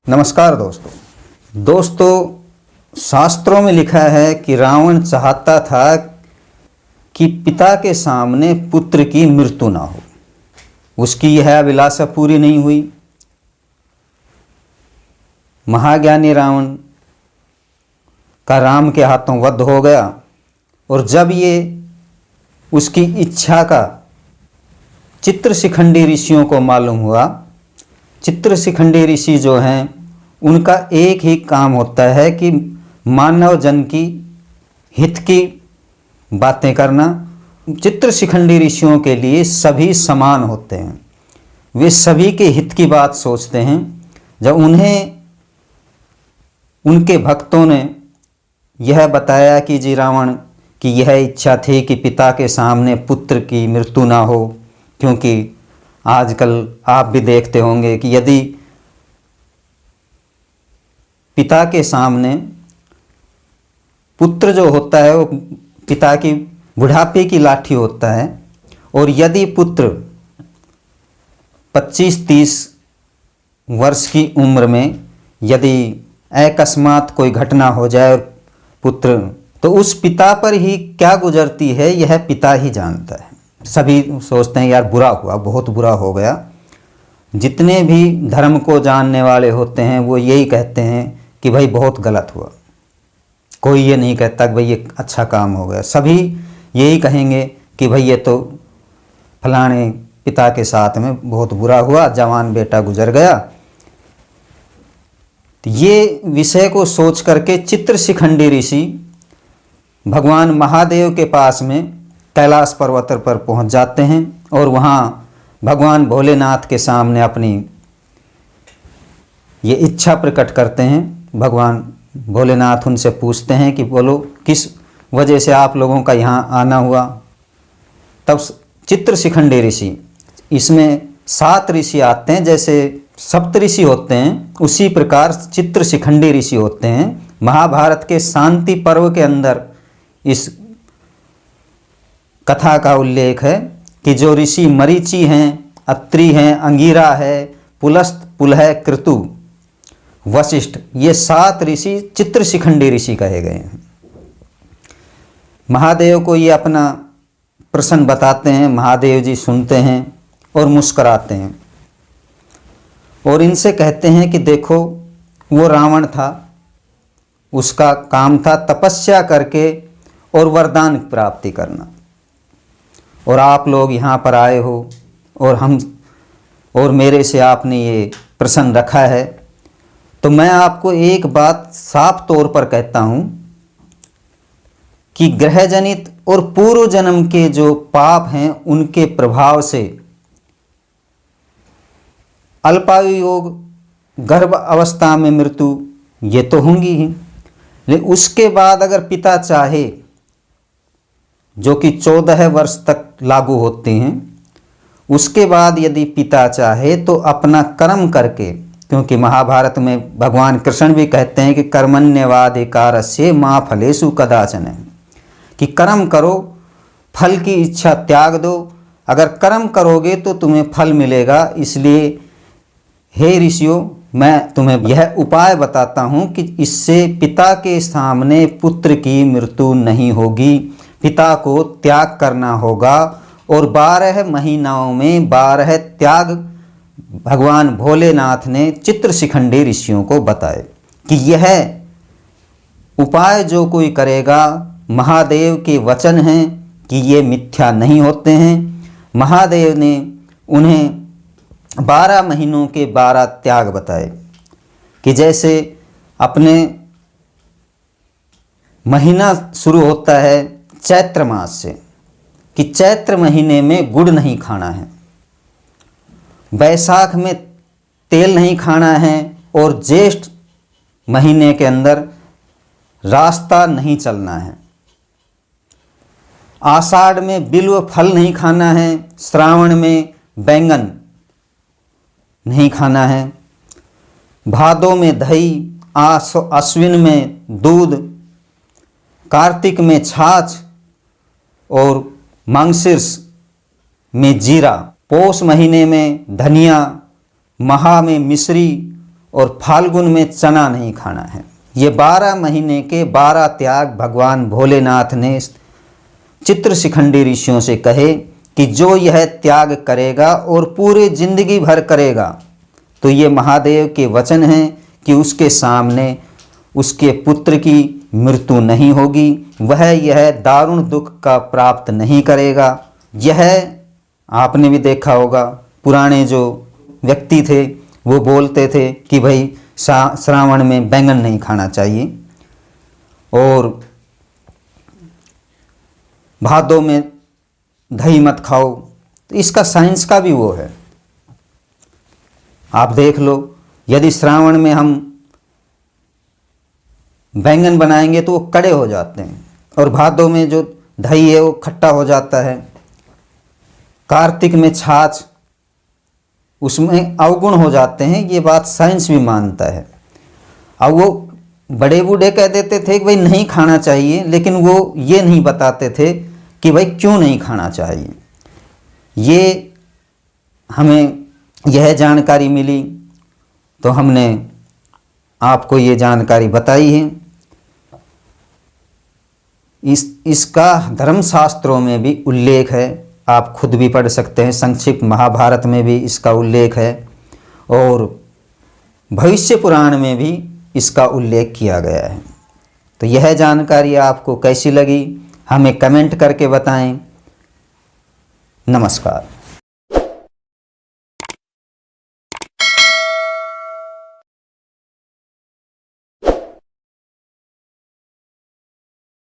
नमस्कार दोस्तों शास्त्रों में लिखा है कि रावण चाहता था कि पिता के सामने पुत्र की मृत्यु ना हो। उसकी यह अभिलाषा पूरी नहीं हुई। महाज्ञानी रावण का राम के हाथों वध हो गया। और जब ये उसकी इच्छा का चित्रशिखंडी ऋषियों को मालूम हुआ, चित्रशिखंडी ऋषि जो हैं उनका एक ही काम होता है कि मानव जन की हित की बातें करना। चित्रशिखंडी ऋषियों के लिए सभी समान होते हैं, वे सभी के हित की बात सोचते हैं। जब उन्हें उनके भक्तों ने यह बताया कि जी रावण की यह इच्छा थी कि पिता के सामने पुत्र की मृत्यु ना हो, क्योंकि आजकल आप भी देखते होंगे कि यदि पिता के सामने पुत्र जो होता है वो पिता की बुढ़ापे की लाठी होता है, और यदि पुत्र 25-30 वर्ष की उम्र में यदि अकस्मात कोई घटना हो जाए पुत्र, तो उस पिता पर ही क्या गुजरती है यह पिता ही जानता है। सभी सोचते हैं यार बुरा हुआ, बहुत बुरा हो गया। जितने भी धर्म को जानने वाले होते हैं वो यही कहते हैं कि भाई बहुत गलत हुआ। कोई ये नहीं कहता कि भाई ये अच्छा काम हो गया। सभी यही कहेंगे कि भाई ये तो फलाने पिता के साथ में बहुत बुरा हुआ, जवान बेटा गुजर गया। तो ये विषय को सोच करके चित्रशिखंडी ऋषि भगवान महादेव के पास में कैलाश पर्वत पर पहुंच जाते हैं और वहाँ भगवान भोलेनाथ के सामने अपनी ये इच्छा प्रकट करते हैं। भगवान भोलेनाथ उनसे पूछते हैं कि बोलो किस वजह से आप लोगों का यहाँ आना हुआ। तब चित्रशिखंडी ऋषि, इसमें 7 ऋषि आते हैं, जैसे सप्तऋषि होते हैं उसी प्रकार चित्रशिखंडी ऋषि होते हैं। महाभारत के शांति पर्व के अंदर इस कथा का उल्लेख है कि जो ऋषि मरीचि हैं, अत्रि हैं, अंगिरा है, पुलस्त, पुलह, कृतु, वशिष्ठ, ये 7 ऋषि चित्रशिखंडी ऋषि कहे गए हैं। महादेव को ये अपना प्रश्न बताते हैं। महादेव जी सुनते हैं और मुस्कुराते हैं और इनसे कहते हैं कि देखो वो रावण था, उसका काम था तपस्या करके और वरदान प्राप्ति करना, और आप लोग यहाँ पर आए हो और मेरे से आपने ये प्रश्न रखा है। तो मैं आपको एक बात साफ तौर पर कहता हूँ कि ग्रह जनित और पूर्व जन्म के जो पाप हैं उनके प्रभाव से अल्पायु योग, गर्भ अवस्था में मृत्यु ये तो होंगी ही, लेकिन उसके बाद अगर पिता चाहे, जो कि 14 वर्ष तक लागू होते हैं, उसके बाद यदि पिता चाहे तो अपना कर्म करके, क्योंकि महाभारत में भगवान कृष्ण भी कहते हैं कि कर्मण्यवाधिकारस्य मा फलेषु कदाचन, कि कर्म करो, फल की इच्छा त्याग दो। अगर कर्म करोगे तो तुम्हें फल मिलेगा। इसलिए हे ऋषियों, मैं तुम्हें यह उपाय बताता हूँ कि इससे पिता के सामने पुत्र की मृत्यु नहीं होगी। पिता को त्याग करना होगा और 12 महीनों में 12 त्याग भगवान भोलेनाथ ने चित्रशिखंडी ऋषियों को बताए कि यह उपाय जो कोई करेगा, महादेव के वचन हैं कि ये मिथ्या नहीं होते हैं। महादेव ने उन्हें 12 महीनों के 12 त्याग बताए कि जैसे अपने महीना शुरू होता है चैत्र मास से, कि चैत्र महीने में गुड़ नहीं खाना है, बैसाख में तेल नहीं खाना है, और ज्येष्ठ महीने के अंदर रास्ता नहीं चलना है, आषाढ़ में बिल्व फल नहीं खाना है, श्रावण में बैंगन नहीं खाना है, भादों में दही, अश्विन में दूध, कार्तिक में छाछ और मांगशीर्ष में जीरा, पौष महीने में धनिया, महा में मिश्री और फाल्गुन में चना नहीं खाना है। ये 12 महीने के 12 त्याग भगवान भोलेनाथ ने चित्र शिखंडी ऋषियों से कहे कि जो यह त्याग करेगा और पूरे जिंदगी भर करेगा तो ये महादेव के वचन हैं कि उसके सामने उसके पुत्र की मृत्यु नहीं होगी, वह यह दारुण दुख का प्राप्त नहीं करेगा। यह आपने भी देखा होगा, पुराने जो व्यक्ति थे वो बोलते थे कि भाई श्रावण में बैंगन नहीं खाना चाहिए और भादों में दही मत खाओ। तो इसका साइंस का भी वो है। आप देख लो, यदि श्रावण में हम बैंगन बनाएंगे तो वो कड़े हो जाते हैं और भादों में जो दही है वो खट्टा हो जाता है। कार्तिक में छाछ, उसमें अवगुण हो जाते हैं। ये बात साइंस भी मानता है। अब वो बड़े बूढ़े कह देते थे कि भाई नहीं खाना चाहिए, लेकिन वो ये नहीं बताते थे कि भाई क्यों नहीं खाना चाहिए। ये हमें यह जानकारी मिली तो हमने आपको ये जानकारी बताई है। इसका धर्मशास्त्रों में भी उल्लेख है, आप खुद भी पढ़ सकते हैं। संक्षिप्त महाभारत में भी इसका उल्लेख है और भविष्य पुराण में भी इसका उल्लेख किया गया है। तो यह जानकारी आपको कैसी लगी हमें कमेंट करके बताएं। नमस्कार।